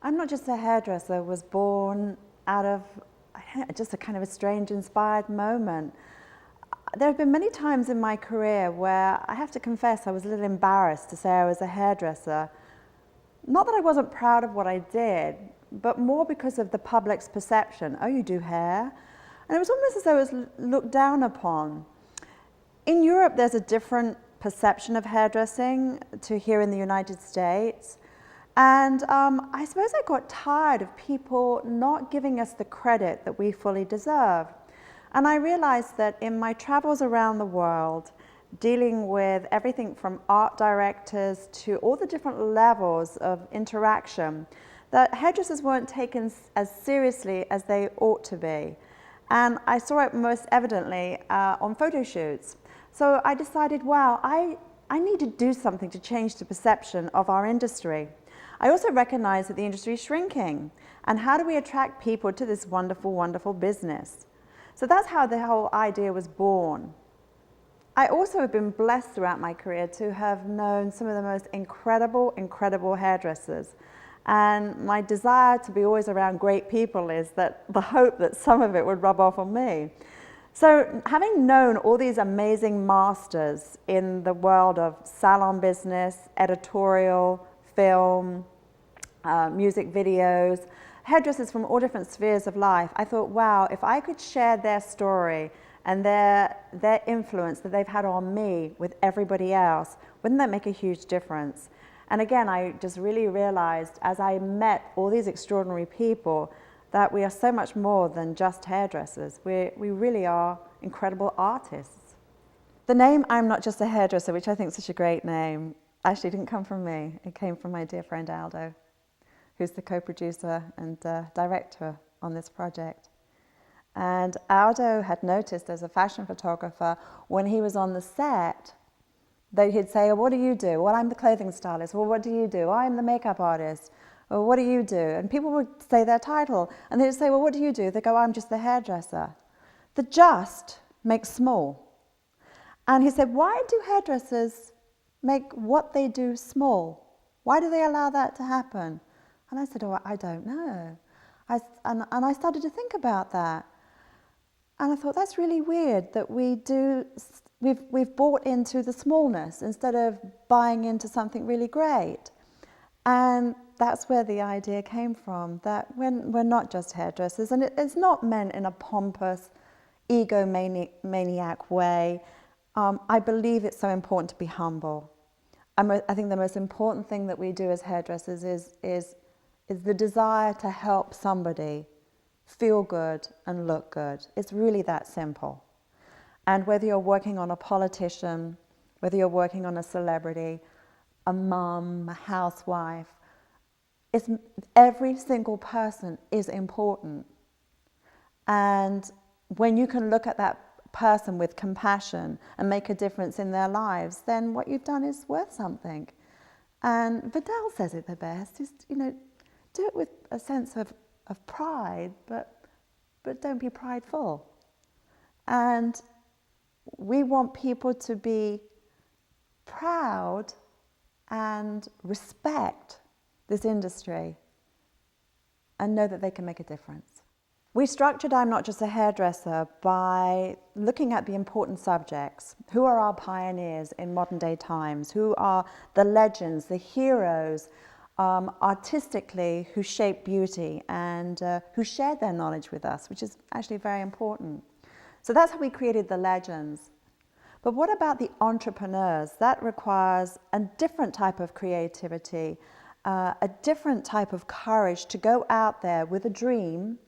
I'm Not Just a Hairdresser was born out of just a kind of a strange, inspired moment. There have been many times in my career where I have to confess I was a little embarrassed to say I was a hairdresser. Not that I wasn't proud of what I did, but more because of the public's perception. Oh, you do hair? And it was almost as though it was looked down upon. In Europe, there's a different perception of hairdressing to here in the United States. And I suppose I got tired of people not giving us the credit that we fully deserve. And I realized that in my travels around the world, dealing with everything from art directors to all the different levels of interaction, that hairdressers weren't taken as seriously as they ought to be. And I saw it most evidently on photo shoots. So I decided, wow, I need to do something to change the perception of our industry. I also recognize that the industry is shrinking, and how do we attract people to this wonderful, wonderful business? So that's how the whole idea was born. I also have been blessed throughout my career to have known some of the most incredible, incredible hairdressers. And my desire to be always around great people is that the hope that some of it would rub off on me. So having known all these amazing masters in the world of salon business, editorial, film, music videos, hairdressers from all different spheres of life, I thought, wow, if I could share their story and their influence that they've had on me with everybody else, wouldn't that make a huge difference? And again, I just really realized as I met all these extraordinary people that we are so much more than just hairdressers. We really are incredible artists. The name I'm Not Just a Hairdresser, which I think is such a great name, actually didn't come from me. It came from my dear friend Aldo, who's the co-producer and director on this project. And Aldo had noticed as a fashion photographer, when he was on the set, that he'd say, oh, what do you do? Well, I'm the clothing stylist. Well, what do you do? I'm the makeup artist. Well, what do you do? And people would say their title, and they'd say, well, what do you do? They go, I'm just the hairdresser. The just makes small. And he said, why do hairdressers make what they do small? Why do they allow that to happen? And I said, oh, I don't know. And I started to think about that. And I thought, that's really weird that we've bought into the smallness instead of buying into something really great. And that's where the idea came from, that we're not just hairdressers, and it's not meant in a pompous, egomaniac way. I believe it's so important to be humble. I think the most important thing that we do as hairdressers is the desire to help somebody feel good and look good. It's really that simple. And whether you're working on a politician, whether you're working on a celebrity, a mum, a housewife, every single person is important. And when you can look at that person with compassion and make a difference in their lives, then what you've done is worth something. And Vidal says it the best, is, do it with a sense of pride, but don't be prideful. And we want people to be proud and respect this industry and know that they can make a difference. We structured I'm Not Just a Hairdresser by looking at the important subjects. Who are our pioneers in modern day times? Who are the legends, the heroes, artistically, who shaped beauty and who shared their knowledge with us, which is actually very important. So that's how we created the legends. But what about the entrepreneurs? That requires a different type of creativity, a different type of courage to go out there with a dream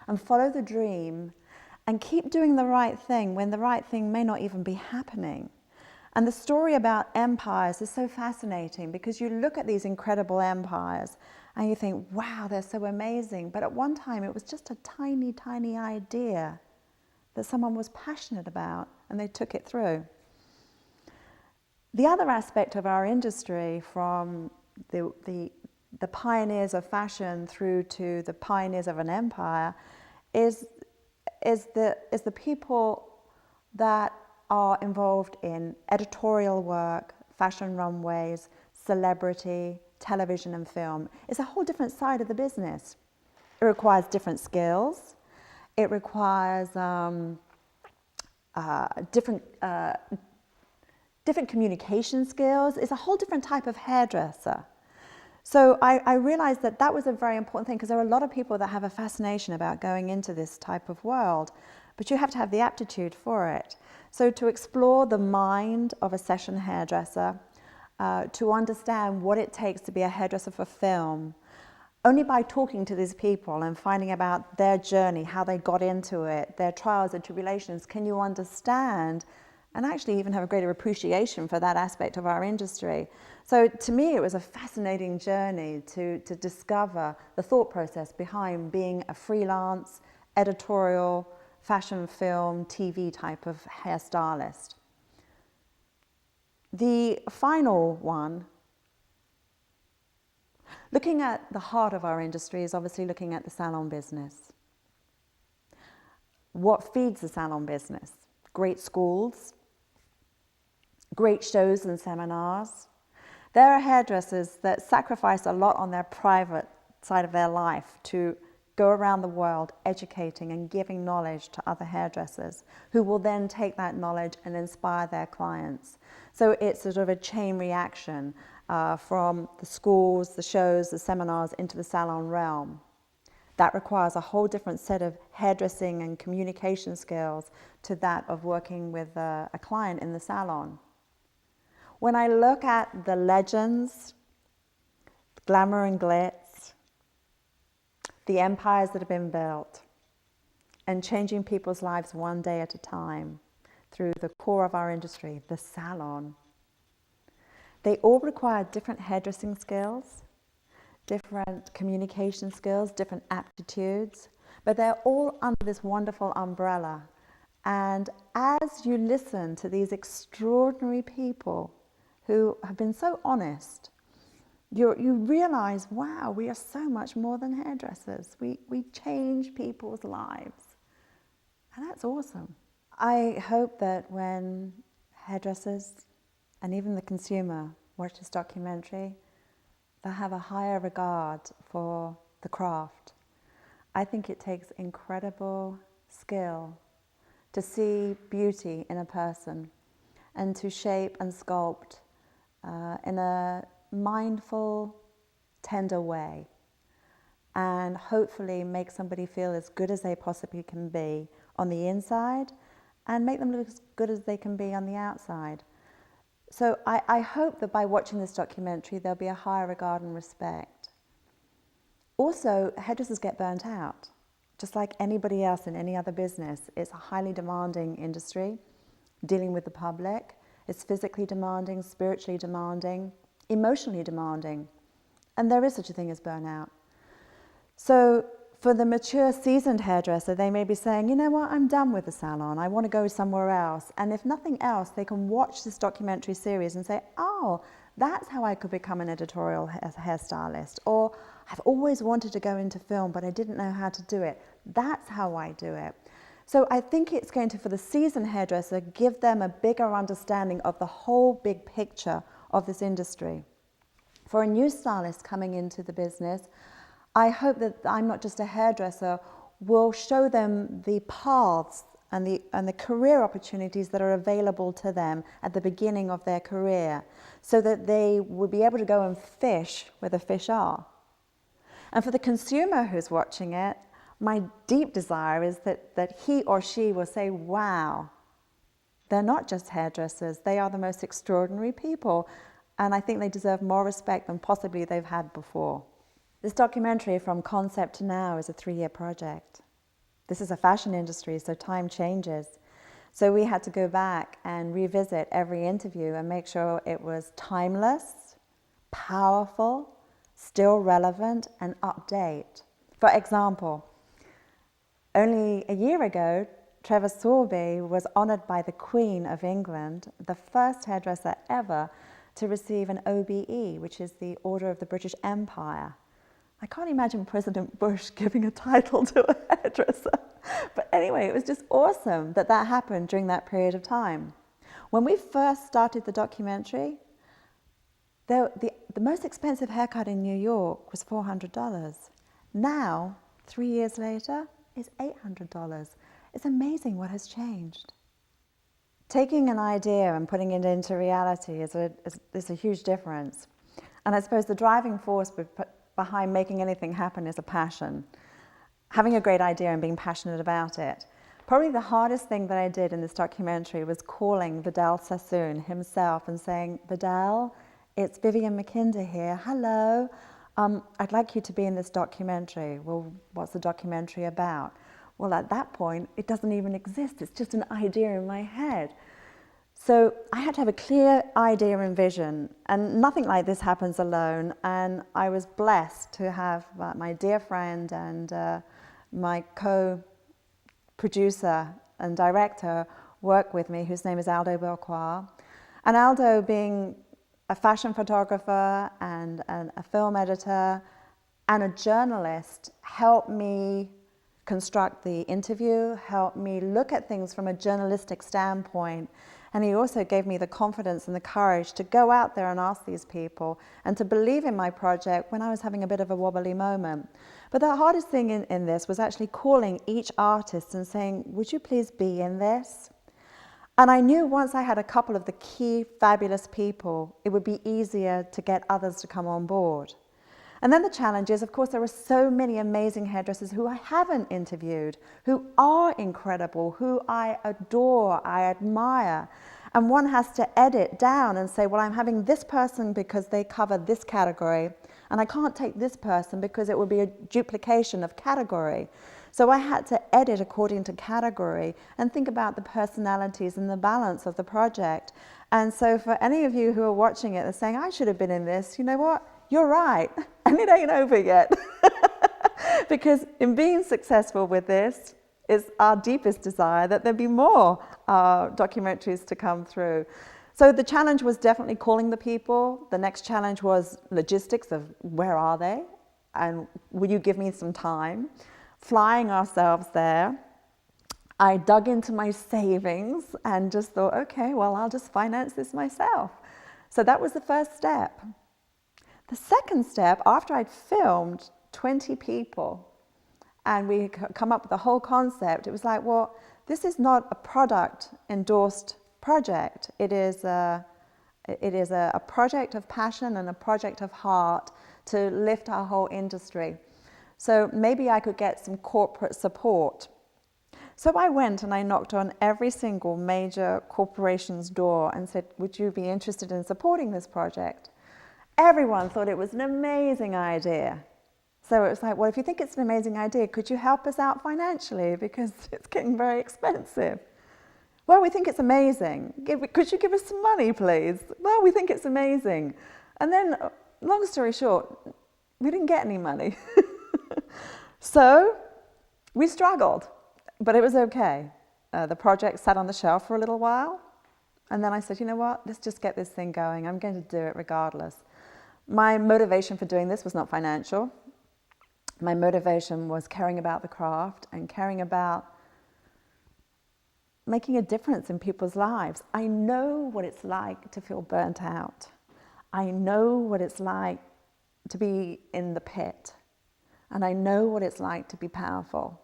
and follow the dream and keep doing the right thing when the right thing may not even be happening. And the story about empires is so fascinating because you look at these incredible empires and you think, wow, they're so amazing. But at one time it was just a tiny, tiny idea that someone was passionate about and they took it through. The other aspect of our industry, from the pioneers of fashion through to the pioneers of an empire, is the people that are involved in editorial work, fashion runways, celebrity, television and film. It's a whole different side of the business. It requires different skills. It requires different communication skills. It's a whole different type of hairdresser. So I realized that that was a very important thing, because there are a lot of people that have a fascination about going into this type of world, but you have to have the aptitude for it. So to explore the mind of a session hairdresser, to understand what it takes to be a hairdresser for film, only by talking to these people and finding about their journey, how they got into it, their trials and tribulations, can you understand and actually even have a greater appreciation for that aspect of our industry. So to me, it was a fascinating journey to discover the thought process behind being a freelance, editorial, fashion, film, TV type of hairstylist. The final one, looking at the heart of our industry, is obviously looking at the salon business. What feeds the salon business? Great schools, great shows and seminars. There are hairdressers that sacrifice a lot on their private side of their life to go around the world educating and giving knowledge to other hairdressers, who will then take that knowledge and inspire their clients. So it's sort of a chain reaction from the schools, the shows, the seminars into the salon realm. That requires a whole different set of hairdressing and communication skills to that of working with a client in the salon. When I look at the legends, glamour and glitz, the empires that have been built, and changing people's lives one day at a time through the core of our industry, the salon, they all require different hairdressing skills, different communication skills, different aptitudes, but they're all under this wonderful umbrella. And as you listen to these extraordinary people who have been so honest, you realize, wow, we are so much more than hairdressers. We change people's lives. And that's awesome. I hope that when hairdressers and even the consumer watch this documentary, they'll have a higher regard for the craft. I think it takes incredible skill to see beauty in a person and to shape and sculpt in a mindful, tender way, and hopefully make somebody feel as good as they possibly can be on the inside and make them look as good as they can be on the outside. So I hope that by watching this documentary, there'll be a higher regard and respect. Also, hairdressers get burnt out. Just like anybody else in any other business, it's a highly demanding industry, dealing with the public. It's physically demanding, spiritually demanding, emotionally demanding. And there is such a thing as burnout. So for the mature, seasoned hairdresser, they may be saying, you know what, I'm done with the salon. I want to go somewhere else. And if nothing else, they can watch this documentary series and say, oh, that's how I could become an editorial hairstylist. Or I've always wanted to go into film, but I didn't know how to do it. That's how I do it. So I think it's going to, for the seasoned hairdresser, give them a bigger understanding of the whole big picture of this industry. For a new stylist coming into the business, I hope that I'm not just a hairdresser, will show them the paths and the career opportunities that are available to them at the beginning of their career, so that they will be able to go and fish where the fish are. And for the consumer who's watching it, my deep desire is that he or she will say, wow, they're not just hairdressers, they are the most extraordinary people, and I think they deserve more respect than possibly they've had before. This documentary, From Concept to Now, is a 3-year project. This is a fashion industry, so time changes. So we had to go back and revisit every interview and make sure it was timeless, powerful, still relevant, and update. For example, only a year ago, Trevor Sorbet was honoured by the Queen of England, the first hairdresser ever to receive an OBE, which is the Order of the British Empire. I can't imagine President Bush giving a title to a hairdresser. But anyway, it was just awesome that that happened during that period of time. When we first started the documentary, The most expensive haircut in New York was $400. Now, 3 years later, it's $800. It's amazing what has changed. Taking an idea and putting it into reality is a huge difference. And I suppose the driving force behind making anything happen is a passion. Having a great idea and being passionate about it. Probably the hardest thing that I did in this documentary was calling Vidal Sassoon himself and saying, Vidal, it's Vivienne Mackinder here. Hello. I'd like you to be in this documentary. Well, what's the documentary about? Well, at that point, it doesn't even exist. It's just an idea in my head. So I had to have a clear idea and vision, and nothing like this happens alone. And I was blessed to have my dear friend and my co-producer and director work with me, whose name is Aldo Belcoir. And Aldo, being a fashion photographer and a film editor and a journalist, helped me construct the interview, helped me look at things from a journalistic standpoint. And he also gave me the confidence and the courage to go out there and ask these people and to believe in my project when I was having a bit of a wobbly moment. But the hardest thing in this was actually calling each artist and saying, would you please be in this? And I knew once I had a couple of the key fabulous people, it would be easier to get others to come on board. And then the challenge is, of course, there are so many amazing hairdressers who I haven't interviewed, who are incredible, who I adore, I admire. And one has to edit down and say, well, I'm having this person because they cover this category, and I can't take this person because it would be a duplication of category. So I had to edit according to category and think about the personalities and the balance of the project. And so for any of you who are watching it and saying, I should have been in this, you know what? You're right, and it ain't over yet. Because in being successful with this is our deepest desire that there be more documentaries to come through. So the challenge was definitely calling the people. The next challenge was logistics of where are they? And will you give me some time? Flying ourselves there. I dug into my savings and just thought, okay, well, I'll just finance this myself. So that was the first step. The second step, after I'd filmed 20 people and we come up with the whole concept, it was like, well, this is not a product endorsed project. It is a project of passion and a project of heart to lift our whole industry. So maybe I could get some corporate support. So I went and I knocked on every single major corporation's door and said, would you be interested in supporting this project? Everyone thought it was an amazing idea. So it was like, well, if you think it's an amazing idea, could you help us out financially? Because it's getting very expensive. Well, we think it's amazing. Could you give us some money, please? Well, we think it's amazing. And then, long story short, we didn't get any money. So we struggled, but it was okay. The project sat on the shelf for a little while. And then I said, you know what, let's just get this thing going. I'm going to do it regardless. My motivation for doing this was not financial. My motivation was caring about the craft and caring about making a difference in people's lives. I know what it's like to feel burnt out. I know what it's like to be in the pit. And I know what it's like to be powerful.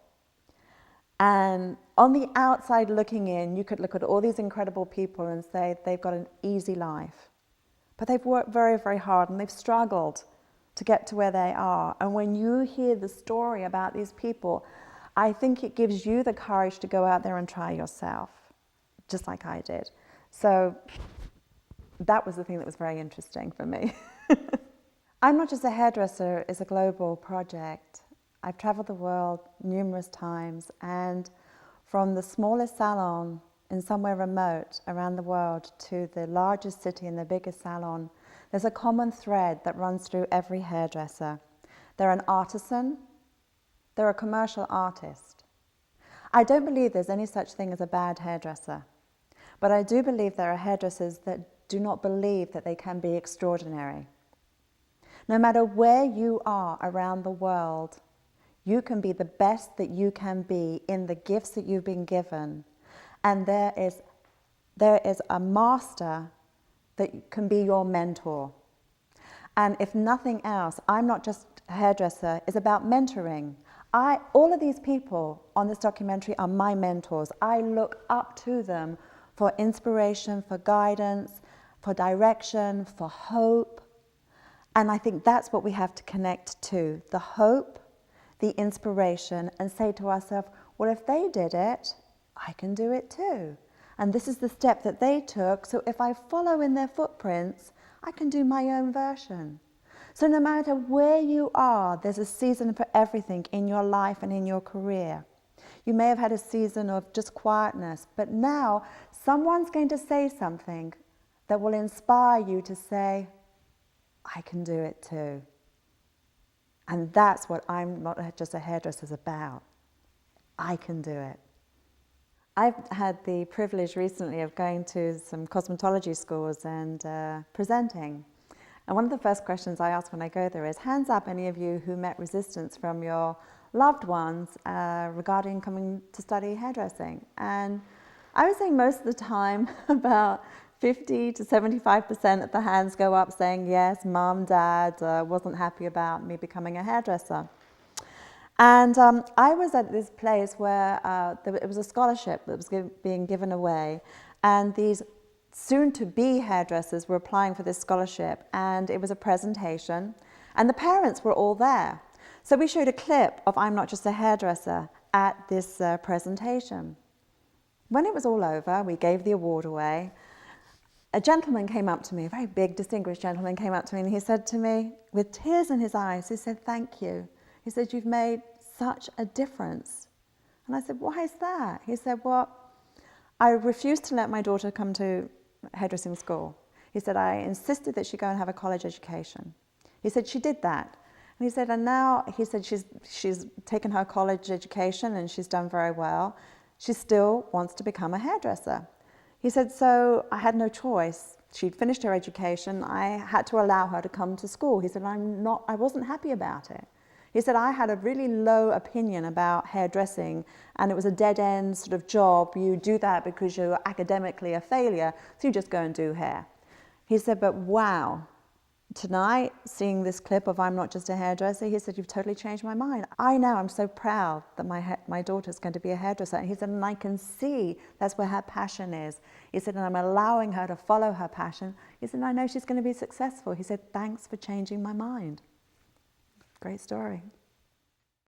And on the outside looking in, you could look at all these incredible people and say they've got an easy life. But they've worked very, very hard and they've struggled to get to where they are. And when you hear the story about these people, I think it gives you the courage to go out there and try yourself, just like I did. So that was the thing that was very interesting for me. I'm Not Just a Hairdresser is a global project. I've traveled the world numerous times, and from the smallest salon in somewhere remote around the world to the largest city and the biggest salon, there's a common thread that runs through every hairdresser. They're an artisan, they're a commercial artist. I don't believe there's any such thing as a bad hairdresser, but I do believe there are hairdressers that do not believe that they can be extraordinary. No matter where you are around the world, you can be the best that you can be in the gifts that you've been given. And there is a master that can be your mentor. And if nothing else, I'm Not Just a Hairdresser is about mentoring. All of these people on this documentary are my mentors. I look up to them for inspiration, for guidance, for direction, for hope. And I think that's what we have to connect to, the hope, the inspiration, and say to ourselves, well, if they did it, I can do it too. And this is the step that they took, so if I follow in their footprints, I can do my own version. So no matter where you are, there's a season for everything in your life and in your career. You may have had a season of just quietness, but now someone's going to say something that will inspire you to say, I can do it too. And that's what I'm Not Just a Hairdresser is about. I can do it. I've had the privilege recently of going to some cosmetology schools and presenting. And one of the first questions I ask when I go there is, hands up any of you who met resistance from your loved ones regarding coming to study hairdressing. And I would say most of the time, about 50 to 75% of the hands go up saying, yes, mum, dad wasn't happy about me becoming a hairdresser. And I was at this place where it was a scholarship that was being given away, and these soon-to-be hairdressers were applying for this scholarship, and it was a presentation, and the parents were all there. So we showed a clip of I'm Not Just a Hairdresser at this presentation. When it was all over, we gave the award away. A gentleman came up to me, a very big, distinguished gentleman came up to me, and he said to me, with tears in his eyes, he said, thank you. He said, you've made such a difference. And I said, why is that? He said, well, I refused to let my daughter come to hairdressing school. He said, I insisted that she go and have a college education. He said, she did that. And he said, and now, he said, she's taken her college education and she's done very well. She still wants to become a hairdresser. He said, so I had no choice. She'd finished her education. I had to allow her to come to school. He said, I wasn't happy about it. He said, I had a really low opinion about hairdressing, and it was a dead-end sort of job. You do that because you're academically a failure, so you just go and do hair. He said, but wow, tonight, seeing this clip of I'm Not Just a Hairdresser, he said, you've totally changed my mind. I know, I'm so proud that my daughter's going to be a hairdresser. And he said, and I can see that's where her passion is. He said, and I'm allowing her to follow her passion. He said, and I know she's going to be successful. He said, thanks for changing my mind. Great story.